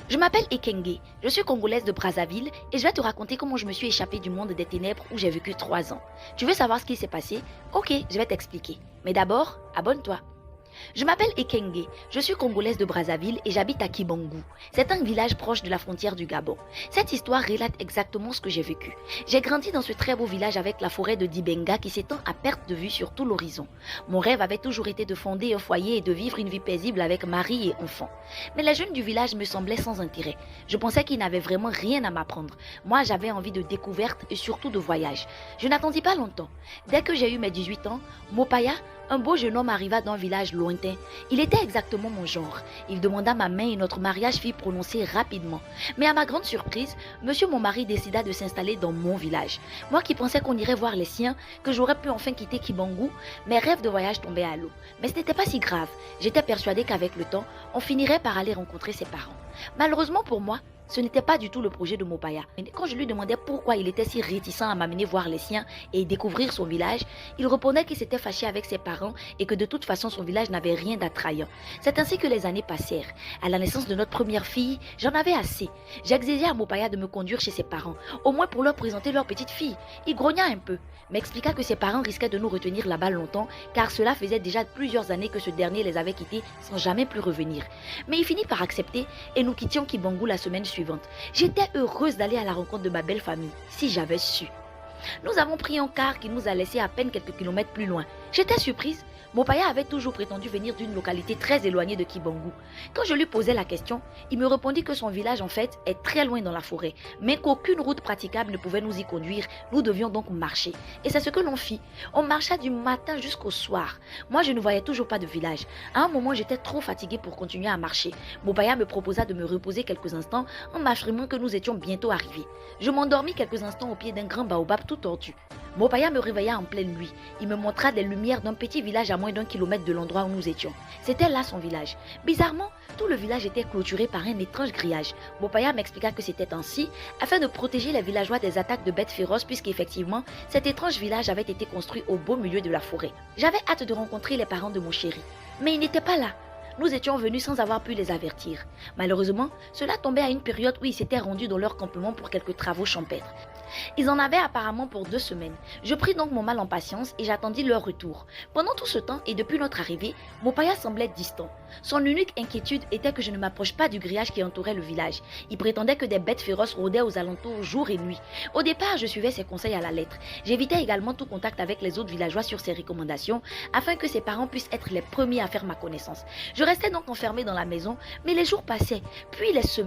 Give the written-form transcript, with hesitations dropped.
Je m'appelle Ekenge, je suis congolaise de Brazzaville et je vais te raconter comment je me suis échappée du monde des ténèbres où j'ai vécu 3 ans. Tu veux savoir ce qui s'est passé? Ok, je vais t'expliquer. Mais d'abord, abonne-toi. Je m'appelle Ekenge, je suis congolaise de Brazzaville et j'habite à Kibangou. C'est un village proche de la frontière du Gabon. Cette histoire relate exactement ce que j'ai vécu. J'ai grandi dans ce très beau village avec la forêt de Dibenga qui s'étend à perte de vue sur tout l'horizon. Mon rêve avait toujours été de fonder un foyer et de vivre une vie paisible avec mari et enfants. Mais les jeunes du village me semblaient sans intérêt. Je pensais qu'ils n'avaient vraiment rien à m'apprendre. Moi, j'avais envie de découverte et surtout de voyage. Je n'attendis pas longtemps. Dès que j'ai eu mes 18 ans, Mopaya, un beau jeune homme arriva d'un village lointain. Il était exactement mon genre. Il demanda ma main et notre mariage fut prononcé rapidement. Mais à ma grande surprise, monsieur mon mari décida de s'installer dans mon village. Moi qui pensais qu'on irait voir les siens, que j'aurais pu enfin quitter Kibangou, mes rêves de voyage tombaient à l'eau. Mais ce n'était pas si grave. J'étais persuadée qu'avec le temps, on finirait par aller rencontrer ses parents. Malheureusement pour moi, ce n'était pas du tout le projet de Mopaya. Quand je lui demandais pourquoi il était si réticent à m'amener voir les siens et découvrir son village, il répondait qu'il s'était fâché avec ses parents et que de toute façon son village n'avait rien d'attrayant. C'est ainsi que les années passèrent. À la naissance de notre première fille, j'en avais assez. J'exigeais à Mopaya de me conduire chez ses parents, au moins pour leur présenter leur petite fille. Il grogna un peu, m'expliqua que ses parents risquaient de nous retenir là-bas longtemps car cela faisait déjà plusieurs années que ce dernier les avait quittés sans jamais plus revenir. Mais il finit par accepter et nous quittions Kibangou la semaine suivante. J'étais heureuse d'aller à la rencontre de ma belle famille, si j'avais su. Nous avons pris un car qui nous a laissé à peine quelques kilomètres plus loin. J'étais surprise. Mopaya avait toujours prétendu venir d'une localité très éloignée de Kibangou. Quand je lui posais la question, il me répondit que son village en fait est très loin dans la forêt, mais qu'aucune route praticable ne pouvait nous y conduire. Nous devions donc marcher. Et c'est ce que l'on fit. On marcha du matin jusqu'au soir. Moi, je ne voyais toujours pas de village. À un moment, j'étais trop fatiguée pour continuer à marcher. Mopaya me proposa de me reposer quelques instants en m'affirmant que nous étions bientôt arrivés. Je m'endormis quelques instants au pied d'un grand baobab tout tordu. Mopaya me réveilla en pleine nuit. Il me montra des lumières d'un petit village à moins d'1 kilomètre de l'endroit où nous étions. C'était là son village. Bizarrement, tout le village était clôturé par un étrange grillage. Mopaya m'expliqua que c'était ainsi afin de protéger les villageois des attaques de bêtes féroces puisqu'effectivement, cet étrange village avait été construit au beau milieu de la forêt. J'avais hâte de rencontrer les parents de mon chéri. Mais ils n'étaient pas là. Nous étions venus sans avoir pu les avertir. Malheureusement, cela tombait à une période où ils s'étaient rendus dans leur campement pour quelques travaux champêtres. Ils en avaient apparemment pour 2 semaines. Je pris donc mon mal en patience et j'attendis leur retour. Pendant tout ce temps et depuis notre arrivée, Mopaya semblait distant. Son unique inquiétude était que je ne m'approche pas du grillage qui entourait le village. Il prétendait que des bêtes féroces rôdaient aux alentours jour et nuit. Au départ, je suivais ses conseils à la lettre. J'évitais également tout contact avec les autres villageois sur ses recommandations afin que ses parents puissent être les premiers à faire ma connaissance. Je restais donc enfermée dans la maison, mais les jours passaient, puis les semaines.